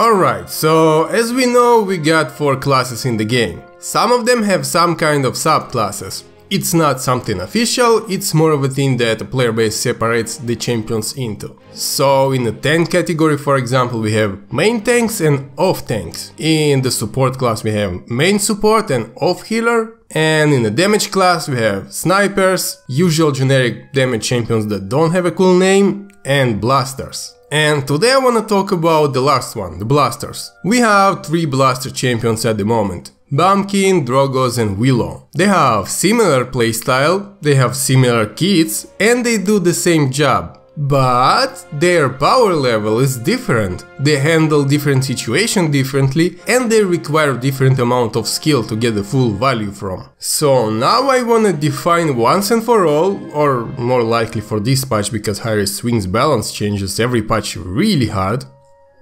Alright, so as we know, we got 4 classes in the game. Some of them have some kind of subclasses. It's not something official, it's more of a thing that a player base separates the champions into. So in the tank category, for example, we have main tanks and off tanks. In the support class we have main support and off healer. And in the damage class we have snipers, usual generic damage champions that don't have a cool name, and blasters. And today I wanna talk about the last one, the blasters. We have 3 blaster champions at the moment. Bumpkin, Drogoz and Willo. They have similar playstyle, they have similar kits, and they do the same job. But their power level is different. They handle different situations differently, and they require different amount of skill to get the full value from. So now I wanna define once and for all, or more likely for this patch because high-risk swings balance changes every patch really hard,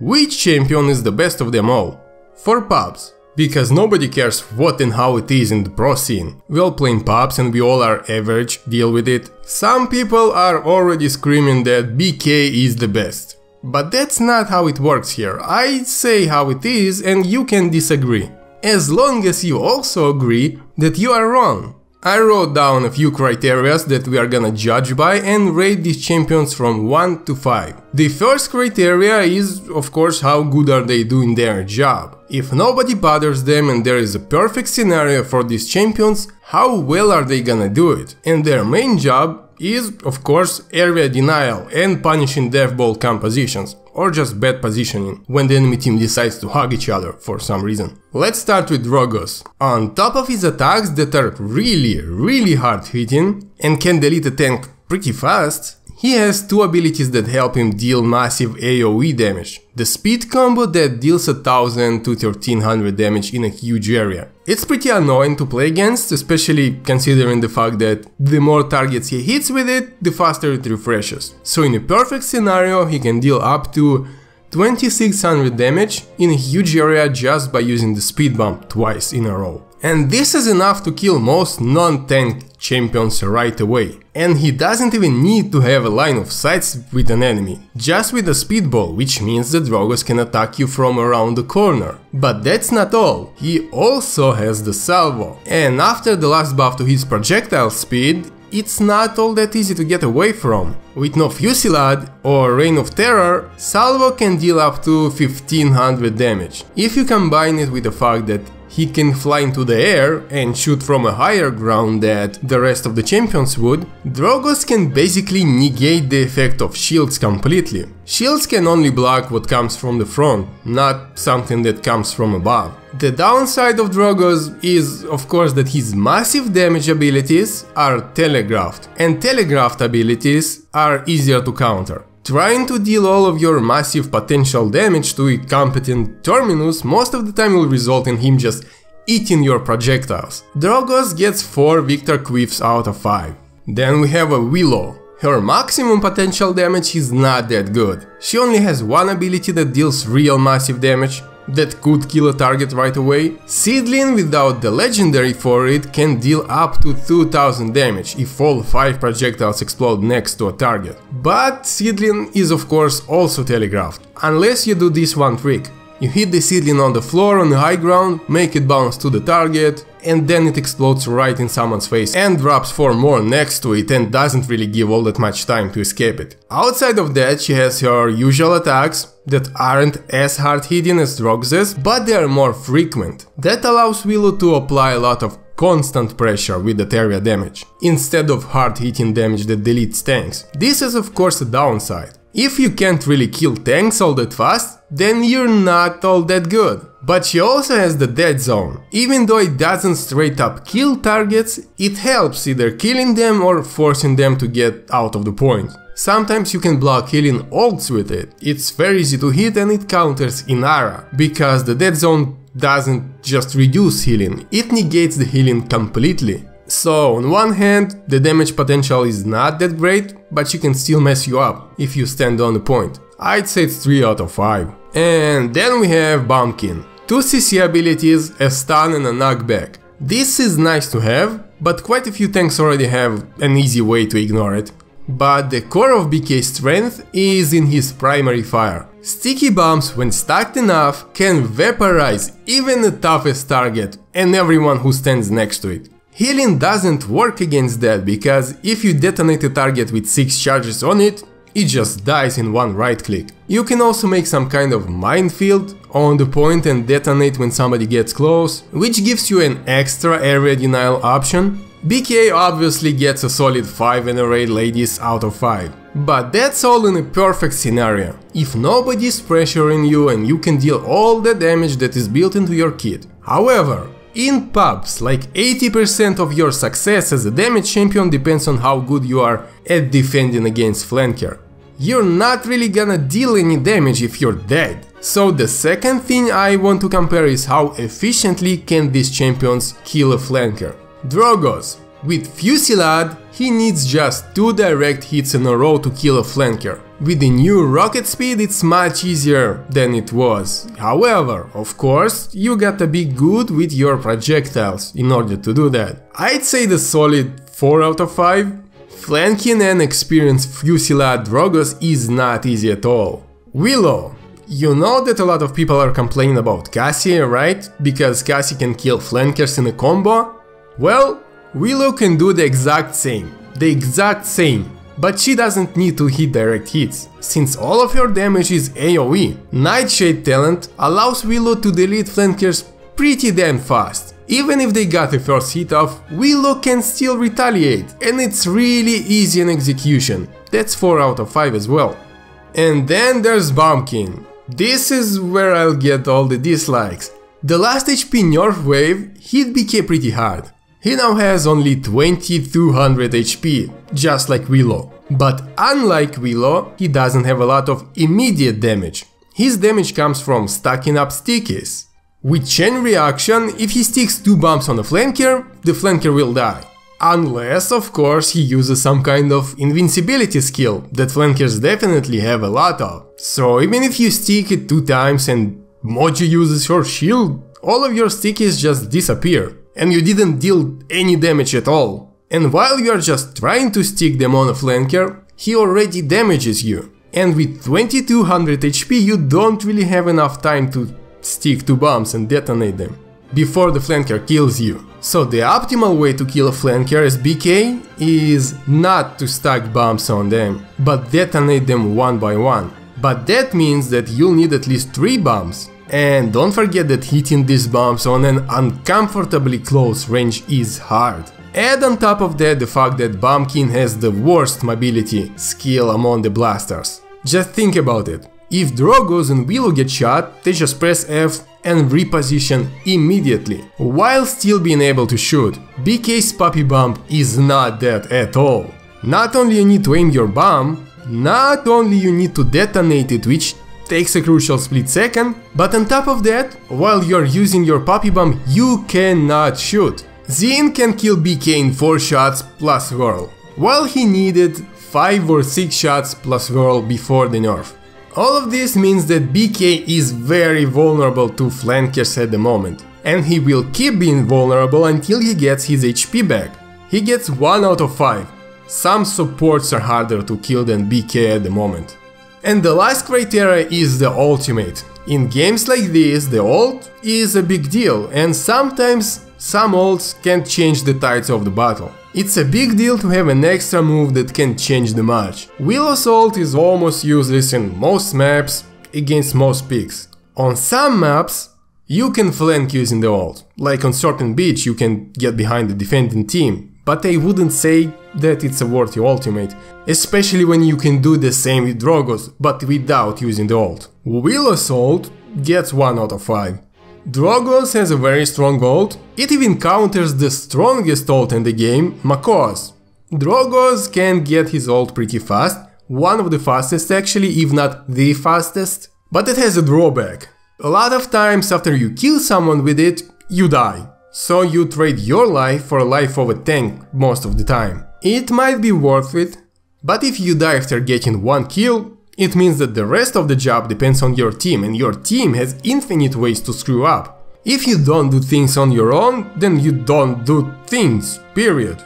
which champion is the best of them all. For pubs. Because nobody cares what and how it is in the pro scene. We all play in pubs and we all are average, deal with it. Some people are already screaming that BK is the best. But that's not how it works here. I say how it is and you can disagree. As long as you also agree that you are wrong. I wrote down a few criteria that we are gonna judge by and rate these champions from 1 to 5. The first criteria is, of course, how good are they doing their job. If nobody bothers them and there is a perfect scenario for these champions, how well are they gonna do it? And their main job is, of course, area denial and punishing death ball compositions, or just bad positioning, when the enemy team decides to hug each other for some reason. Let's start with Drogoz. On top of his attacks that are really hard hitting and can delete a tank pretty fast, he has 2 abilities that help him deal massive AoE damage. The speed combo that deals 1000 to 1300 damage in a huge area. It's pretty annoying to play against, especially considering the fact that the more targets he hits with it, the faster it refreshes. So in a perfect scenario, he can deal up to 2600 damage in a huge area just by using the speed bump twice in a row. And this is enough to kill most non-tank champions right away. And he doesn't even need to have a line of sight with an enemy, just with a speedball, which means that Drogoz can attack you from around the corner. But that's not all, he also has the salvo. And after the last buff to his projectile speed, it's not all that easy to get away from. With no Fusillade or Reign of Terror, Salvo can deal up to 1500 damage. If you combine it with the fact that he can fly into the air and shoot from a higher ground that the rest of the champions would, Drogoz can basically negate the effect of shields completely. Shields can only block what comes from the front, not something that comes from above. The downside of Drogoz is, of course, that his massive damage abilities are telegraphed, and telegraphed abilities are easier to counter. Trying to deal all of your massive potential damage to a competent terminus most of the time will result in him just eating your projectiles. Drogoz gets 4 Victor Quiffs out of 5. Then we have a Willo. Her maximum potential damage is not that good. She only has 1 ability that deals real massive damage, that could kill a target right away. Seedling without the legendary for it can deal up to 2000 damage if all 5 projectiles explode next to a target. But Seedling is of course also telegraphed, unless you do this one trick. You hit the Seedling on the floor on the high ground, make it bounce to the target, and then it explodes right in someone's face and drops 4 more next to it and doesn't really give all that much time to escape it. Outside of that, she has her usual attacks that aren't as hard hitting as Drogoz's, but they are more frequent. That allows Willo to apply a lot of constant pressure with that area damage, instead of hard hitting damage that deletes tanks. This is of course a downside. If you can't really kill tanks all that fast, then you're not all that good. But she also has the dead zone. Even though it doesn't straight up kill targets, it helps either killing them or forcing them to get out of the point. Sometimes you can block healing ults with it. It's very easy to hit and it counters Inara, because the dead zone doesn't just reduce healing, it negates the healing completely. So on one hand, the damage potential is not that great, but she can still mess you up if you stand on the point. I'd say it's 3 out of 5. And then we have Bumpkin. 2 CC abilities, a stun and a knockback. This is nice to have, but quite a few tanks already have an easy way to ignore it. But the core of BK's strength is in his primary fire. Sticky bombs, when stacked enough, can vaporize even the toughest target and everyone who stands next to it. Healing doesn't work against that, because if you detonate a target with 6 charges on it, it just dies in one right click. You can also make some kind of minefield on the point and detonate when somebody gets close, which gives you an extra area denial option. BK obviously gets a solid 5 in array ladies out of 5. But that's all in a perfect scenario, if nobody's pressuring you and you can deal all the damage that is built into your kit. However, in pubs, like 80% of your success as a damage champion depends on how good you are at defending against flanker. You're not really gonna deal any damage if you're dead. So the second thing I want to compare is how efficiently can these champions kill a flanker. Drogoz. With Fusillade, he needs just 2 direct hits in a row to kill a flanker. With the new rocket speed, it's much easier than it was. However, of course, you gotta be good with your projectiles in order to do that. I'd say the solid 4 out of 5. Flanking an experienced Fusillade Drogoz is not easy at all. Willo. You know that a lot of people are complaining about Cassie, right? Because Cassie can kill flankers in a combo? Well, Willo can do the exact same, but she doesn't need to hit direct hits, since all of her damage is AoE. Nightshade talent allows Willo to delete flankers pretty damn fast. Even if they got the first hit off, Willo can still retaliate, and it's really easy in execution. That's 4 out of 5 as well. And then there's Bumpkin. This is where I'll get all the dislikes. The last HP nerf wave hit BK pretty hard. He now has only 2200 HP, just like Willo. But unlike Willo, he doesn't have a lot of immediate damage. His damage comes from stacking up stickies. With chain reaction, if he sticks 2 bombs on a flanker, the flanker will die. Unless, of course, he uses some kind of invincibility skill that flankers definitely have a lot of. So even if you stick it 2 times and Moji uses your shield, all of your stickies just disappear. And you didn't deal any damage at all. And while you are just trying to stick them on a flanker, he already damages you. And with 2200 HP you don't really have enough time to stick 2 bombs and detonate them before the flanker kills you. So the optimal way to kill a flanker as BK is not to stack bombs on them, but detonate them one by one. But that means that you'll need at least 3 bombs. And don't forget that hitting these bombs on an uncomfortably close range is hard. Add on top of that the fact that Bumpkin has the worst mobility skill among the blasters. Just think about it. If Drogoz and Willo get shot, they just press F and reposition immediately, while still being able to shoot. BK's puppy bomb is not that at all. Not only you need to aim your bomb, not only you need to detonate it, which takes a crucial split second, but on top of that, while you're using your puppy bomb, you cannot shoot. Zin can kill BK in 4 shots plus whirl, while he needed 5 or 6 shots plus whirl before the nerf. All of this means that BK is very vulnerable to flankers at the moment, and he will keep being vulnerable until he gets his HP back. He gets 1 out of 5. Some supports are harder to kill than BK at the moment. And the last criteria is the ultimate. In games like this, the ult is a big deal, and sometimes some ults can't change the tides of the battle. It's a big deal to have an extra move that can change the match. Willo's ult is almost useless in most maps against most picks. On some maps, you can flank using the ult, like on certain beach you can get behind the defending team, but I wouldn't say that it's a worthy ultimate, especially when you can do the same with Drogoz, but without using the ult. Willo's ult gets 1 out of 5. Drogoz has a very strong ult, it even counters the strongest ult in the game, MacLeod. Drogoz can get his ult pretty fast, one of the fastest actually, if not the fastest, but it has a drawback. A lot of times after you kill someone with it, you die. So you trade your life for a life of a tank most of the time. It might be worth it, but if you die after getting 1 kill, it means that the rest of the job depends on your team, and your team has infinite ways to screw up. If you don't do things on your own, then you don't do things, period.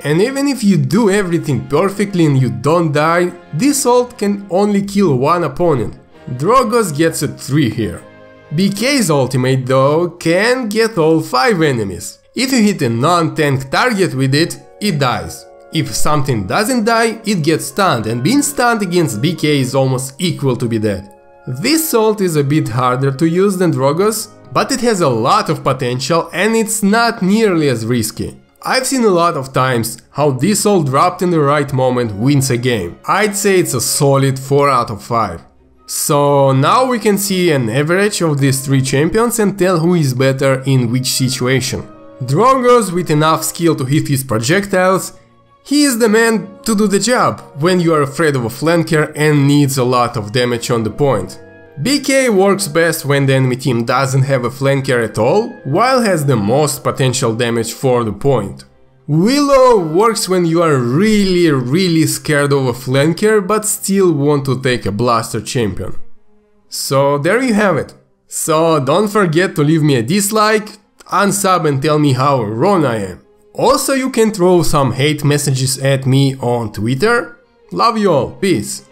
And even if you do everything perfectly and you don't die, this ult can only kill 1 opponent. Drogoz gets a 3 here. BK's ultimate though can get all 5 enemies. If you hit a non-tank target with it, it dies. If something doesn't die, it gets stunned, and being stunned against BK is almost equal to be dead. This ult is a bit harder to use than Drogoz, but it has a lot of potential and it's not nearly as risky. I've seen a lot of times how this ult dropped in the right moment wins a game. I'd say it's a solid 4 out of 5. So now we can see an average of these 3 champions and tell who is better in which situation. Drogoz with enough skill to hit his projectiles, he is the man to do the job when you are afraid of a flanker and needs a lot of damage on the point. BK works best when the enemy team doesn't have a flanker at all, while has the most potential damage for the point. Willo works when you are really scared of a flanker but still want to take a blaster champion. So there you have it. So don't forget to leave me a dislike, unsub and tell me how wrong I am. Also you can throw some hate messages at me on Twitter. Love you all, peace.